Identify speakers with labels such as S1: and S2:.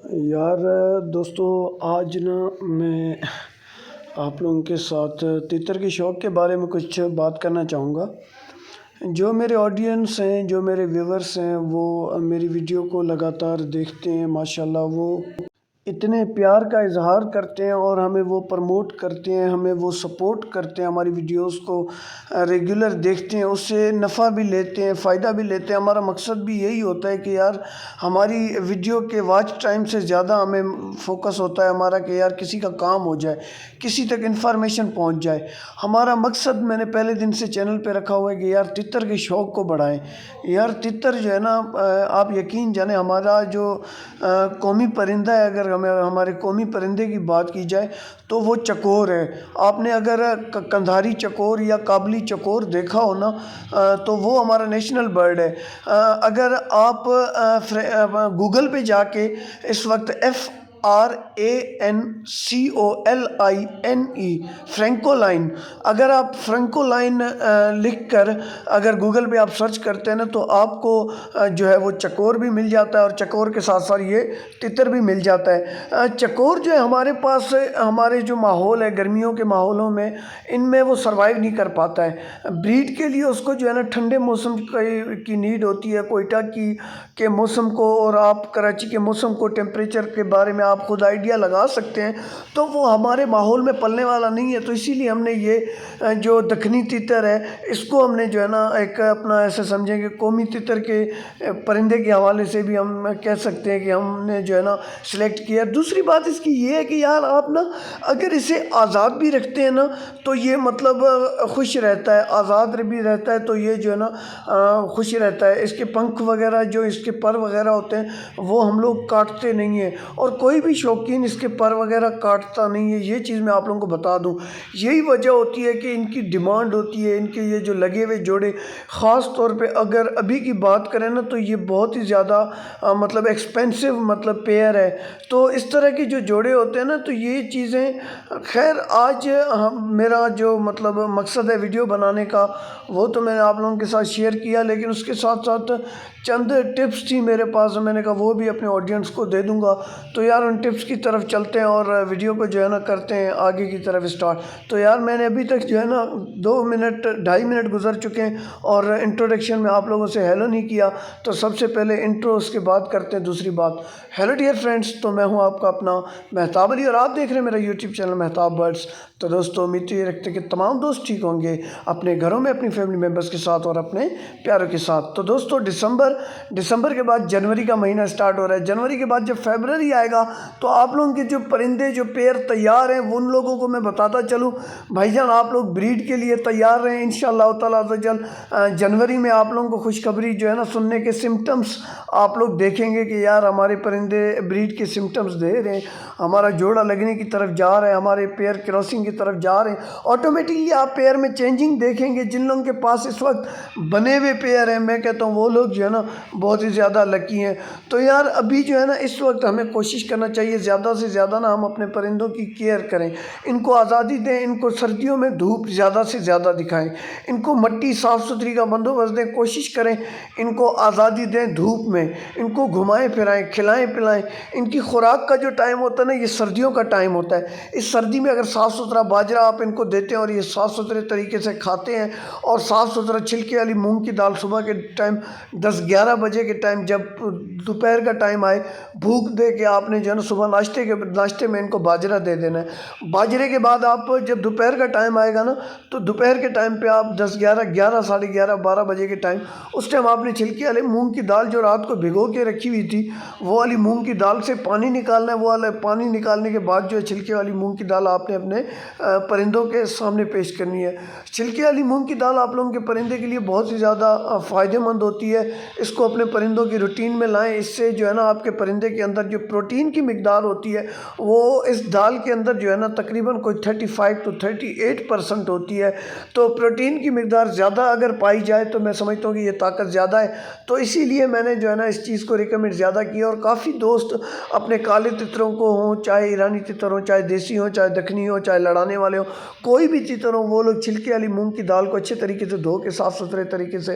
S1: یار دوستو، آج میں آپ لوگوں کے ساتھ تیتر کے شوق کے بارے میں کچھ بات کرنا چاہوں گا۔ جو میرے آڈینس ہیں، جو میرے ویورز ہیں، وہ میری ویڈیو کو لگاتار دیکھتے ہیں، ماشاءاللہ وہ اتنے پیار کا اظہار کرتے ہیں اور ہمیں وہ پروموٹ کرتے ہیں، ہمیں وہ سپورٹ کرتے ہیں، ہماری ویڈیوز کو ریگولر دیکھتے ہیں، اس سے نفع بھی لیتے ہیں، فائدہ بھی لیتے ہیں۔ ہمارا مقصد بھی یہی ہوتا ہے کہ یار ہماری ویڈیو کے واچ ٹائم سے زیادہ ہمیں فوکس ہوتا ہے ہمارا کہ یار کسی کا کام ہو جائے، کسی تک انفارمیشن پہنچ جائے۔ ہمارا مقصد میں نے پہلے دن سے چینل پہ رکھا ہوا ہے کہ یار تتر کے شوق کو بڑھائیں۔ یار تتر جو ہے نا، آپ یقین جانیں ہمارا جو قومی پرندہ ہے، اگر ہمارے قومی پرندے کی بات کی جائے تو وہ چکور ہے۔ آپ نے اگر کندھاری چکور یا کابلی چکور دیکھا ہو نا، تو وہ ہمارا نیشنل برڈ ہے۔ اگر آپ گوگل پہ جا کے اس وقت FRANCOLINE فرینکولائن، اگر آپ فرینکولائن لکھ کر اگر گوگل پہ آپ سرچ کرتے ہیں نا، تو آپ کو جو ہے وہ چکور بھی مل جاتا ہے، اور چکور کے ساتھ ساتھ یہ تتر بھی مل جاتا ہے۔ چکور جو ہے ہمارے پاس، ہمارے جو ماحول ہے گرمیوں کے ماحولوں میں، ان میں وہ سروائیو نہیں کر پاتا ہے۔ بریڈ کے لیے اس کو جو ہے نا ٹھنڈے موسم کی نیڈ ہوتی ہے، کوئٹہ کے موسم کو اور آپ کراچی کے موسم کو، ٹیمپریچر کے بارے میں آپ خود آئیڈیا لگا سکتے ہیں، تو وہ ہمارے ماحول میں پلنے والا نہیں ہے۔ تو اسی لیے ہم نے یہ جو دکنی تتر ہے، اس کو ہم نے جو ہے نا ایک اپنا ایسے سمجھیں کہ قومی تتر کے پرندے کے حوالے سے بھی ہم کہہ سکتے ہیں کہ ہم نے جو ہے نا سلیکٹ کیا۔ دوسری بات اس کی یہ ہے کہ یار آپ نا اگر اسے آزاد بھی رکھتے ہیں نا، تو یہ مطلب خوش رہتا ہے، آزاد بھی رہتا ہے، تو یہ جو ہے نا خوش رہتا ہے۔ اس کے پنکھ وغیرہ، جو اس کے پر وغیرہ ہوتے ہیں، وہ ہم لوگ کاٹتے نہیں ہیں، اور کوئی بھی شوقین اس کے پر وغیرہ کاٹتا نہیں ہے۔ یہ چیز میں آپ لوگوں کو بتا دوں، یہی وجہ ہوتی ہے کہ ان کی ڈیمانڈ ہوتی ہے، ان کے یہ جو لگے ہوئے جوڑے، خاص طور پہ اگر ابھی کی بات کریں نا، تو یہ بہت ہی زیادہ مطلب ایکسپینسو مطلب پیئر ہے۔ تو اس طرح کے جو جوڑے ہوتے ہیں نا، تو یہ چیزیں خیر آج میرا جو مطلب مقصد ہے ویڈیو بنانے کا، وہ تو میں نے آپ لوگوں کے ساتھ شیئر کیا، لیکن اس کے ساتھ ساتھ چند ٹپس تھی میرے پاس، میں نے کہا وہ بھی اپنے آڈینس کو دے دوں گا۔ تو یار ان ٹپس کی طرف چلتے ہیں اور ویڈیو کو جو ہے نا کرتے ہیں آگے کی طرف اسٹارٹ۔ تو یار میں نے ابھی تک جو ہے نا 2.5 منٹ گزر چکے ہیں، اور انٹروڈکشن میں آپ لوگوں سے ہیلو نہیں کیا، تو سب سے پہلے انٹرو، اس کے بعد کرتے ہیں دوسری بات۔ ہیلو ڈیئر فرینڈس، تو میں ہوں آپ کا اپنا مہتاب علی، اور آپ دیکھ رہے ہیں میرا یوٹیوب چینل مہتاب برڈس۔ تو دوستو، امید یہ رکھتے ہیں کہ تمام دوست ٹھیک ہوں گے اپنے گھروں میں، اپنی فیملی ممبرس کے ساتھ اور اپنے پیاروں کے ساتھ۔ تو دوستو، دسمبر کے بعد جنوری کا مہینہ سٹارٹ ہو رہا ہے۔ جنوری کے بعد جب فیبرری آئے گا، تو آپ لوگوں کے جو پرندے جو پیر تیار ہیں، ان لوگوں کو میں بتاتا چلوں بھائی جان، آپ لوگ بریڈ کے لیے تیار رہیں انشاءاللہ تعالیٰ جنوری میں آپ لوگوں کو خوشخبری جو ہے نا سننے کے سمٹمز آپ لوگ دیکھیں گے کہ یار ہمارے پرندے بریڈ کے سمٹمز دے رہے ہیں، ہمارا جوڑا لگنے کی طرف جا رہا ہے، ہمارے پیئر کراسنگ کی طرف جا رہے ہیں۔ آٹومیٹکلی آپ پیئر میں چینجنگ دیکھیں گے۔ جن لوگوں کے پاس اس وقت بنے ہوئے پیئر ہیں، میں کہتا ہوں وہ لوگ جو ہے نا بہت ہی زیادہ لکی ہیں۔ تو یار ابھی جو ہے نا اس وقت ہمیں کوشش کرنا چاہیے زیادہ سے زیادہ نا ہم اپنے پرندوں کی کیئر کریں، ان کو آزادی دیں، ان کو سردیوں میں دھوپ زیادہ سے زیادہ دکھائیں، ان کو مٹی صاف ستھری کا بندوبست دیں، کوشش کریں ان کو آزادی دیں دھوپ میں، ان کو گھمائیں پھرائیں، کھلائیں پلائیں۔ ان کی خوراک کا جو ٹائم ہوتا ہے نا، یہ سردیوں کا ٹائم ہوتا ہے۔ اس سردی میں اگر صاف ستھرا باجرہ آپ ان کو دیتے ہیں اور یہ صاف ستھرے طریقے سے کھاتے ہیں، اور صاف ستھرا چھلکے والی مونگ کی دال صبح کے ٹائم 10-11 بجے کے ٹائم، جب دوپہر کا ٹائم آئے، بھوک دے کے آپ نے جو ہے نا صبح ناشتے میں ان کو باجرہ دے دینا ہے۔ باجرے کے بعد آپ جب دوپہر کا ٹائم آئے گا نا، تو دوپہر کے ٹائم پہ آپ 10-11 ساڑھے 11 12 بجے کے ٹائم، اس ٹائم آپ نے چھلکے والے مونگ کی دال جو رات کو بھگو کے رکھی ہوئی تھی، وہ والی مونگ کی دال سے پانی نکالنا ہے۔ وہ والا پانی نکالنے کے بعد جو ہے چھلکے والی مونگ کی دال آپ نے اپنے پرندوں کے سامنے پیش کرنی ہے۔ چھلکے والی مونگ کی دال آپ لوگوں کے پرندے کے لیے بہت ہی زیادہ فائدہ مند ہوتی ہے۔ اس کو اپنے پرندوں کی روٹین میں لائیں، اس سے جو ہے نا آپ کے پرندے کے اندر جو پروٹین کی مقدار ہوتی ہے، وہ اس دال کے اندر جو ہے نا تقریباً کوئی 35 to 38% ہوتی ہے۔ تو پروٹین کی مقدار زیادہ اگر پائی جائے تو میں سمجھتا ہوں کہ یہ طاقت زیادہ ہے۔ تو اسی لیے میں نے جو ہے نا اس چیز کو ریکمنڈ زیادہ کیا، اور کافی دوست اپنے کالے تتروں کو ہوں، چاہے ایرانی تتر ہوں، چاہے دیسی ہوں، چاہے دکنی ہوں، چاہے لڑانے والے ہوں، کوئی بھی تتر ہوں، وہ لوگ چھلکے والی مونگ کی دال کو اچھے طریقے سے دھو کے صاف ستھرے طریقے سے